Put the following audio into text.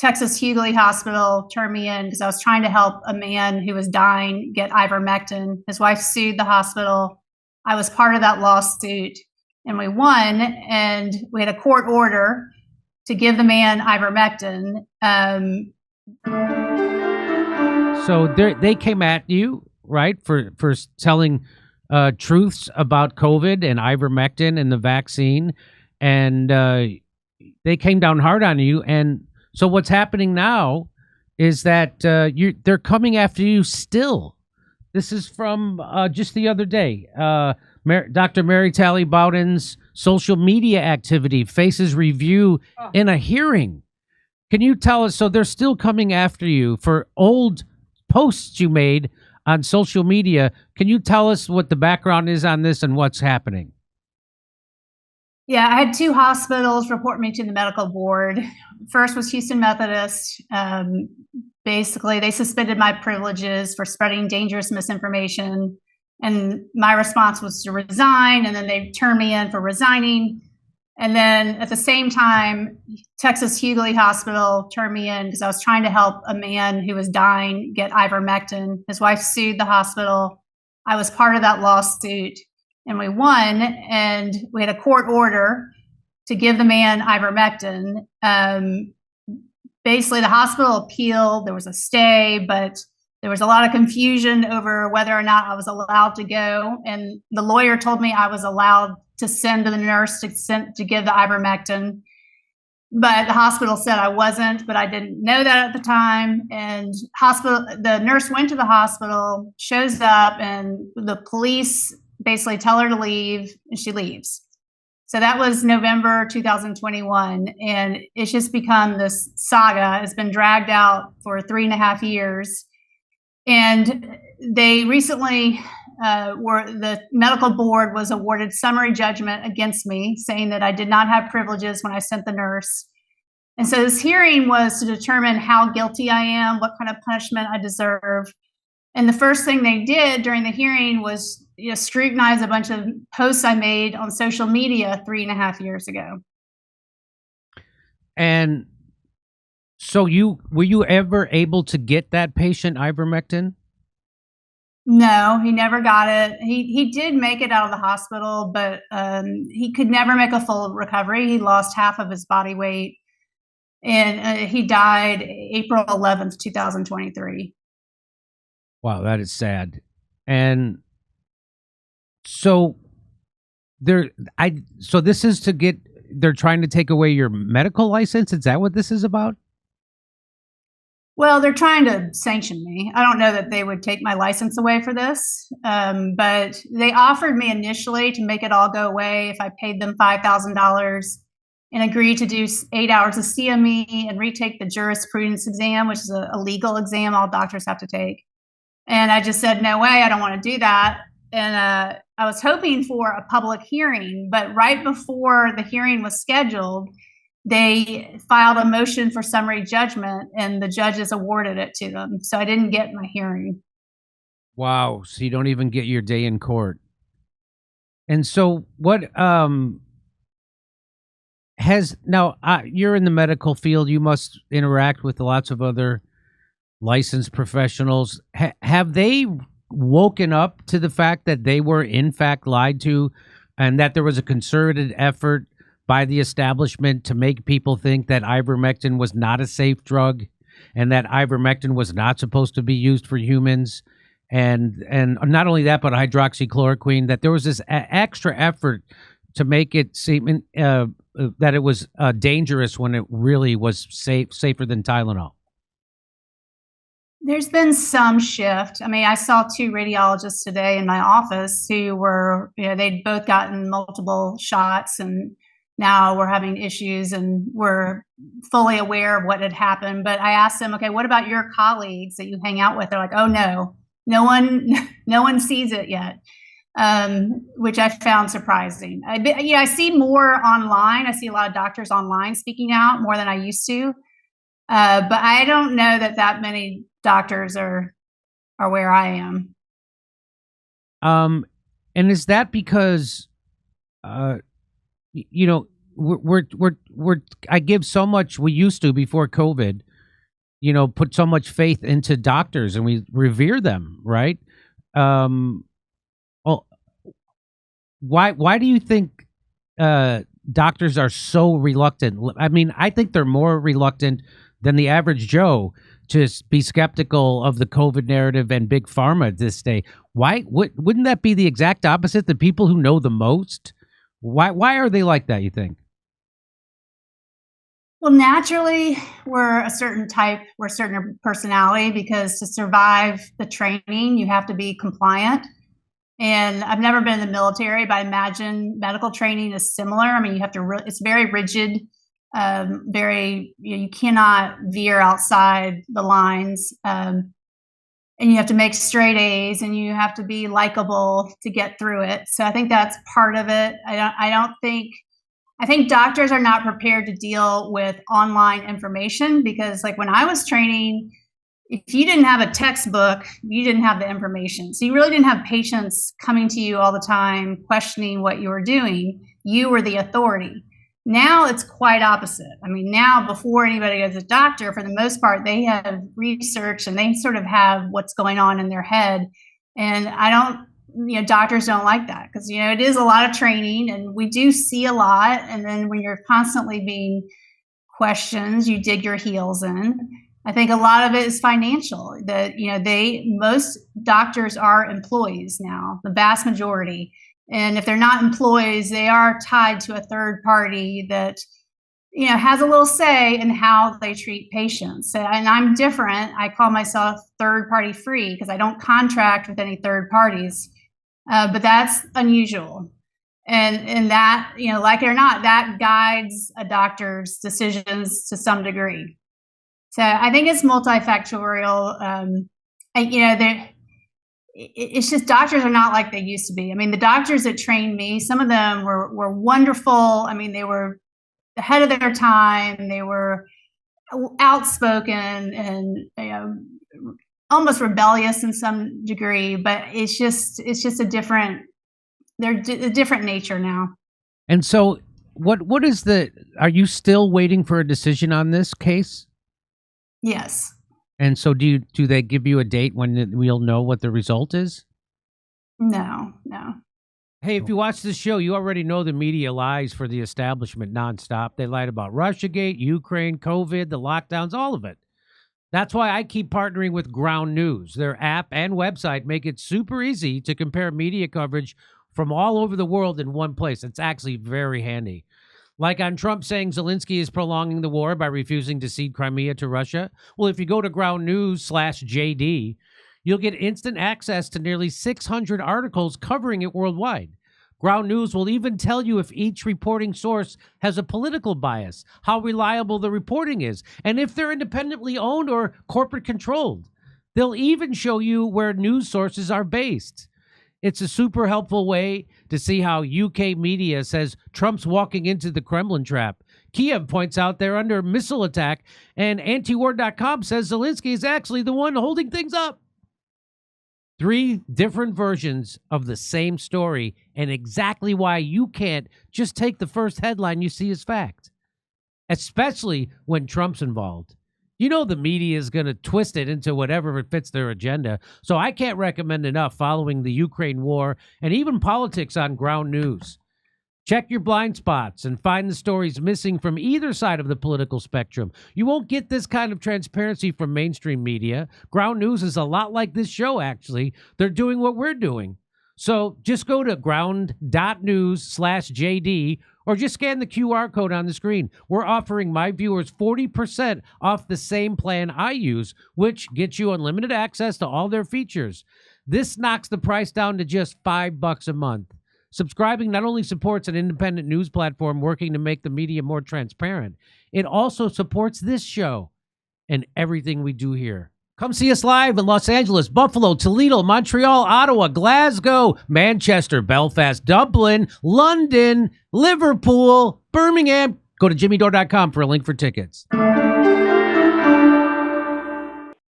Texas Hughley Hospital turned me in because I was trying to help a man who was dying get ivermectin. His wife sued the hospital. I was part of that lawsuit, and we won, and we had a court order to give the man ivermectin. So they came at you, right, for telling truths about COVID and ivermectin and the vaccine, and they came down hard on you. And so what's happening now is that they're coming after you still. This is from just the other day. Dr. Mary Talley Bowden's social media activity faces review in a hearing. Can you tell us, so they're still coming after you for old posts you made on social media. Can you tell us what the background is on this and what's happening? Yeah, I had 2 hospitals report me to the medical board. First was Houston Methodist. Basically, they suspended my privileges for spreading dangerous misinformation. And my response was to resign, and then they turned me in for resigning. And then at the same time, Texas Hughley Hospital turned me in because I was trying to help a man who was dying get ivermectin. His wife sued the hospital. I was part of that lawsuit, and we won, and we had a court order to give the man ivermectin. Basically, the hospital appealed. There was a stay, but there was a lot of confusion over whether or not I was allowed to go. And the lawyer told me I was allowed to send to the nurse to give the ivermectin. But the hospital said I wasn't, but I didn't know that at the time. And the nurse went to the hospital, shows up, and the police basically tell her to leave, and she leaves. So that was November 2021, and it's just become this saga. It's been dragged out for 3.5 years. And they recently the medical board was awarded summary judgment against me, saying that I did not have privileges when I sent the nurse. And so this hearing was to determine how guilty I am, what kind of punishment I deserve. And the first thing they did during the hearing was scrutinize a bunch of posts I made on social media 3.5 years ago. And so were you ever able to get that patient ivermectin? No, he never got it. He did make it out of the hospital, but he could never make a full recovery. He lost half of his body weight, and he died April 11th, 2023. Wow, that is sad. And so this is they're trying to take away your medical license. Is that what this is about? Well, they're trying to sanction me. I don't know that they would take my license away for this, but they offered me initially to make it all go away if I paid them $5,000 and agreed to do 8 hours of CME and retake the jurisprudence exam, which is a legal exam all doctors have to take. And I just said, no way, I don't want to do that. And I was hoping for a public hearing, but right before the hearing was scheduled, they filed a motion for summary judgment, and the judges awarded it to them. So I didn't get my hearing. Wow. So you don't even get your day in court. And so what you're in the medical field. You must interact with lots of other licensed professionals. Have they woken up to the fact that they were in fact lied to, and that there was a concerted effort by the establishment to make people think that ivermectin was not a safe drug, and that ivermectin was not supposed to be used for humans, and not only that, but hydroxychloroquine, that there was this extra effort to make it seem that it was dangerous when it really was safer than Tylenol? There's been some shift. I mean, I saw 2 radiologists today in my office who were, they'd both gotten multiple shots, and now we're having issues, and we're fully aware of what had happened. But I asked them, okay, what about your colleagues that you hang out with? They're like, oh no one sees it yet, which I found surprising. I see more online. I see a lot of doctors online speaking out more than I used to. But I don't know that many doctors are where I am. And is that because, we're I give so much, we used to before COVID, put so much faith into doctors and we revere them, right? Well, why do you think doctors are so reluctant? I mean, I think they're more reluctant than the average Joe to be skeptical of the COVID narrative and big pharma this day. Why wouldn't that be the exact opposite? The people who know the most, why are they like that, you think? Well, naturally, we're a certain type, we're a certain personality, because to survive the training, you have to be compliant. And I've never been in the military, but I imagine medical training is similar. I mean, you have to, it's very rigid, you cannot veer outside the lines. And you have to make straight A's, and you have to be likable to get through it. So I think that's part of it. I think doctors are not prepared to deal with online information, because like when I was training, if you didn't have a textbook, you didn't have the information. So you really didn't have patients coming to you all the time, questioning what you were doing. You were the authority. Now it's quite opposite. I mean, now before anybody goes to the doctor, for the most part, they have research and they sort of have what's going on in their head. And doctors don't like that, because, it is a lot of training and we do see a lot. And then when you're constantly being questioned, you dig your heels in. I think a lot of it is financial, that, most doctors are employees now, the vast majority. And if they're not employees, they are tied to a third party that, has a little say in how they treat patients. And I'm different. I call myself third party free because I don't contract with any third parties. But that's unusual. And that, like it or not, that guides a doctor's decisions to some degree. So I think it's multifactorial. It's just doctors are not like they used to be. I mean, the doctors that trained me, some of them were wonderful. I mean, they were ahead of their time. They were outspoken and, almost rebellious in some degree, but it's just a different, they're a different nature now. And so what is are you still waiting for a decision on this case? Yes. And so do they give you a date when we'll know what the result is? No. Hey, if you watch this show, you already know the media lies for the establishment nonstop. They lied about Russiagate, Ukraine, COVID, the lockdowns, all of it. That's why I keep partnering with Ground News. Their app and website make it super easy to compare media coverage from all over the world in one place. It's actually very handy. Like on Trump saying Zelensky is prolonging the war by refusing to cede Crimea to Russia. Well, if you go to Ground News/JD, you'll get instant access to nearly 600 articles covering it worldwide. Ground News will even tell you if each reporting source has a political bias, how reliable the reporting is, and if they're independently owned or corporate controlled. They'll even show you where news sources are based. It's a super helpful way to see how UK media says Trump's walking into the Kremlin trap. Kiev points out they're under missile attack, and antiwar.com says Zelensky is actually the one holding things up. 3 different versions of the same story, and exactly why you can't just take the first headline you see as fact, especially when Trump's involved. The media is going to twist it into whatever it fits their agenda, so I can't recommend enough following the Ukraine war and even politics on Ground News. Check your blind spots and find the stories missing from either side of the political spectrum. You won't get this kind of transparency from mainstream media. Ground News is a lot like this show, actually. They're doing what we're doing. So just go to ground.news/JD or just scan the QR code on the screen. We're offering my viewers 40% off the same plan I use, which gets you unlimited access to all their features. This knocks the price down to just $5 a month. Subscribing not only supports an independent news platform working to make the media more transparent, it also supports this show and everything we do here. Come see us live in Los Angeles, Buffalo, Toledo, Montreal, Ottawa, Glasgow, Manchester, Belfast, Dublin, London, Liverpool, Birmingham. Go to jimmydore.com for a link for tickets.